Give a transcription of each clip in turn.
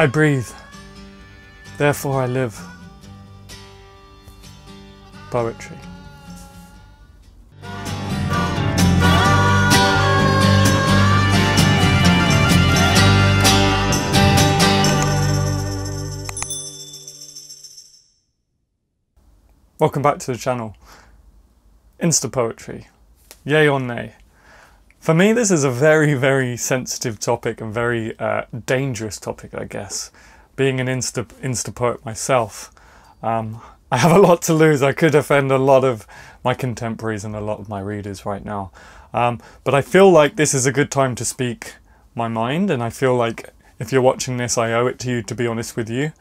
I breathe, therefore I live. Poetry. Welcome back to the channel. Instapoetry. Yay or nay? For me, this is a very, very sensitive topic and very dangerous topic, I guess. Being an Instapoet myself, I have a lot to lose. I could offend a lot of my contemporaries and a lot of my readers right now. But I feel like this is a good time to speak my mind, and I feel like if you're watching this, I owe it to you to be honest with you.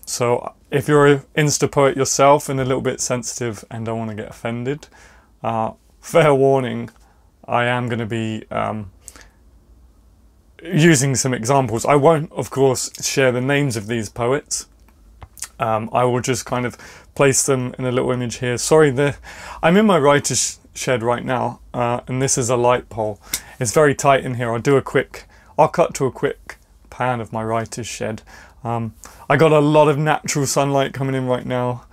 So if you're an Instapoet yourself and a little bit sensitive and don't want to get offended, fair warning, I am going to be using some examples. I won't, of course, share the names of these poets. I will just kind of place them in a little image here. Sorry, I'm in my writer's shed right now, and this is a light pole. It's very tight in here. I'll cut to a quick pan of my writer's shed. I got a lot of natural sunlight coming in right now,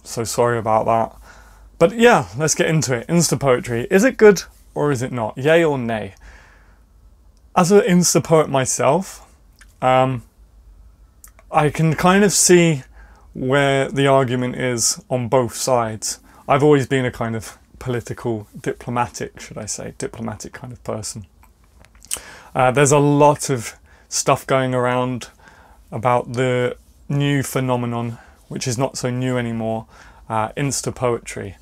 so sorry about that. But yeah, let's get into it. Instapoetry. Is it good or is it not? Yay or nay? As an Instapoet myself, I can kind of see where the argument is on both sides. I've always been a kind of diplomatic kind of person. There's a lot of stuff going around about the new phenomenon, which is not so new anymore, Instapoetry,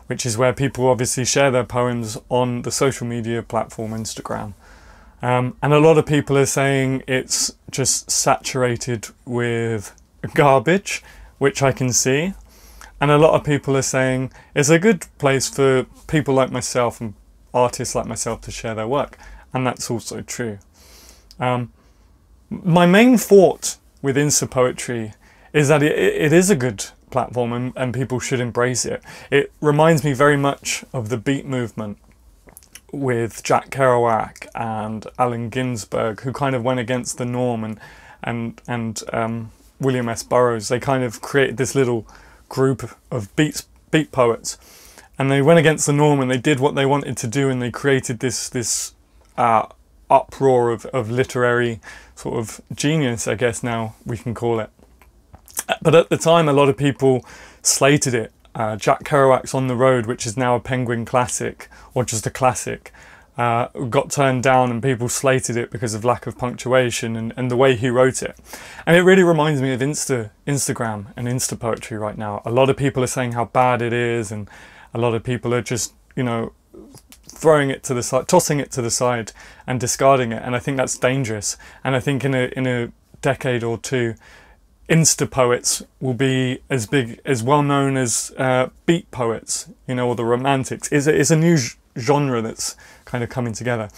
which is where people obviously share their poems on the social media platform Instagram. And a lot of people are saying it's just saturated with garbage, which I can see. And a lot of people are saying it's a good place for people like myself and artists like myself to share their work. And that's also true. My main thought with Instapoetry is that it is a good platform and people should embrace it. It reminds me very much of the beat movement with Jack Kerouac and Allen Ginsberg, who kind of went against the norm, and William S. Burroughs. They kind of created this little group of beat poets, and they went against the norm and they did what they wanted to do, and they created this uproar of literary sort of genius, I guess now we can call it. But at the time, a lot of people slated it. Jack Kerouac's On the Road, which is now a Penguin classic, or just a classic, got turned down and people slated it because of lack of punctuation and the way he wrote it. And it really reminds me of Instagram and Instapoetry right now. A lot of people are saying how bad it is, and a lot of people are just, you know, throwing it to the side, tossing it to the side and discarding it. And I think that's dangerous. And I think in a decade or two, Instapoets will be as big, as well known as beat poets, you know, or the romantics. It's a new genre that's kind of coming together.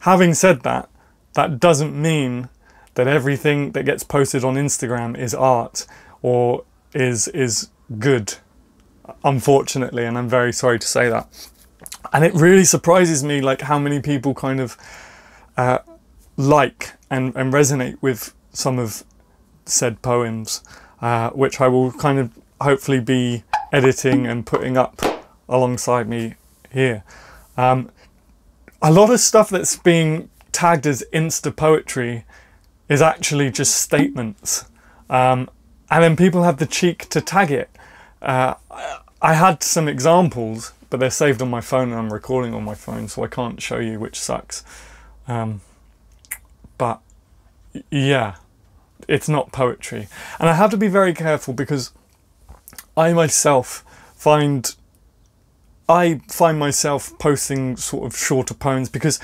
Having said that, that doesn't mean that everything that gets posted on Instagram is art or is good, unfortunately, and I'm very sorry to say that. And it really surprises me, like, how many people kind of like and resonate with some of said poems, which I will kind of hopefully be editing and putting up alongside me here. A lot of stuff that's being tagged as Instapoetry is actually just statements, and then people have the cheek to tag it. I had some examples, but they're saved on my phone and I'm recording on my phone, so I can't show you, which sucks. But yeah, it's not poetry. And I have to be very careful because I myself find myself posting sort of shorter poems, because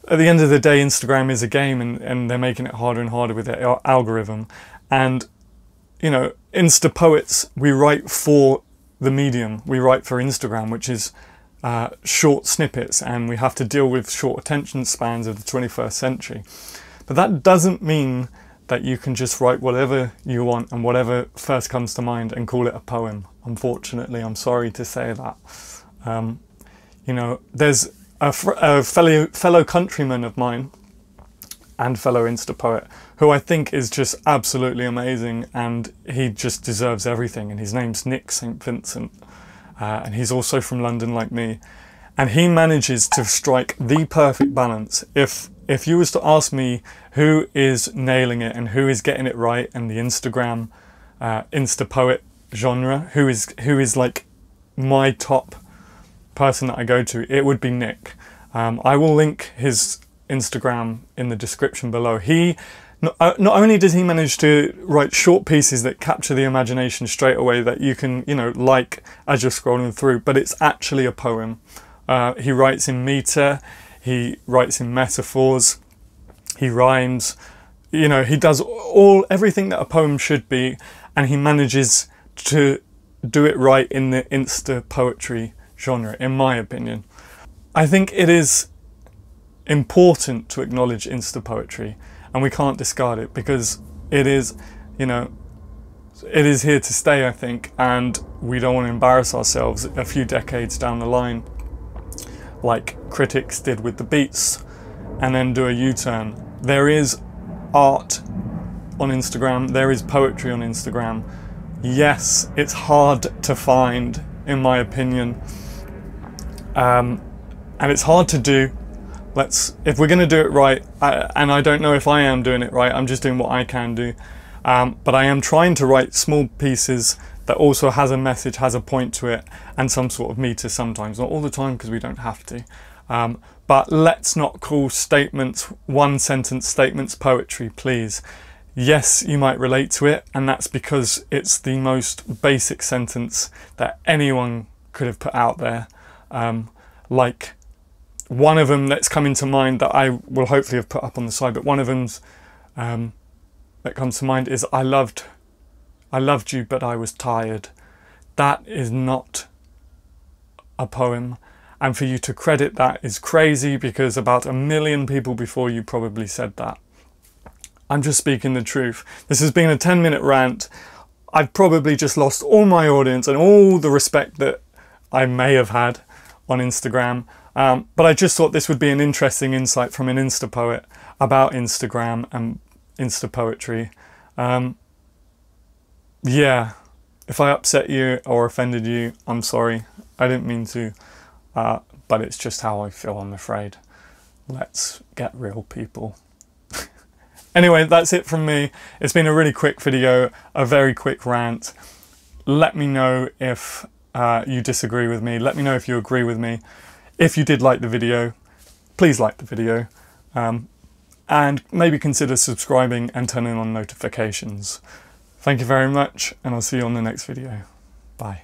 at the end of the day, Instagram is a game, and they're making it harder and harder with their algorithm. And, you know, Instapoets, we write for the medium, we write for Instagram, which is short snippets, and we have to deal with short attention spans of the 21st century. But that doesn't mean that you can just write whatever you want and whatever first comes to mind and call it a poem. Unfortunately, I'm sorry to say that. You know, there's a fellow countryman of mine and fellow Instapoet, who I think is just absolutely amazing, and he just deserves everything. And his name's Nick St. Vincent, and he's also from London like me, and he manages to strike the perfect balance. If you was to ask me who is nailing it and who is getting it right in the Instagram Instapoet genre, who is like my top person that I go to, it would be Nick. I will link his Instagram in the description below. He not only does he manage to write short pieces that capture the imagination straight away, that you can, you know, like as you're scrolling through, but it's actually a poem. He writes in meter, he writes in metaphors, he rhymes, you know, he does everything that a poem should be, and he manages to do it right in the Instapoetry genre, in my opinion. I think it is important to acknowledge Instapoetry, and we can't discard it, because it is, you know, it is here to stay, I think, and we don't want to embarrass ourselves a few decades down the line, like critics did with the beats, and then do a U-turn. There is art on Instagram, there is poetry on Instagram. Yes, it's hard to find, in my opinion, and it's hard to do. If we're going to do it right, and I don't know if I am doing it right, I'm just doing what I can do, but I am trying to write small pieces that also has a message, has a point to it, and some sort of meter sometimes, not all the time because we don't have to. But let's not call statements, one sentence statements, poetry, please. Yes, you might relate to it, and that's because it's the most basic sentence that anyone could have put out there. Like one of them that's coming to mind that I will hopefully have put up on the side, but one of them's that comes to mind is I loved you, but I was tired. That is not a poem, and for you to credit that is crazy, because about 1 million people before you probably said that. I'm just speaking the truth. This has been a 10-minute rant. I've probably just lost all my audience and all the respect that I may have had on Instagram. But I just thought this would be an interesting insight from an Instapoet about Instagram and Instapoetry. Yeah, if I upset you or offended you, I'm sorry. I didn't mean to, but it's just how I feel, I'm afraid. Let's get real, people. Anyway, that's it from me. It's been a really quick video, a very quick rant. Let me know if you disagree with me. Let me know if you agree with me. If you did like the video, please like the video. And maybe consider subscribing and turning on notifications. Thank you very much, and I'll see you on the next video. Bye.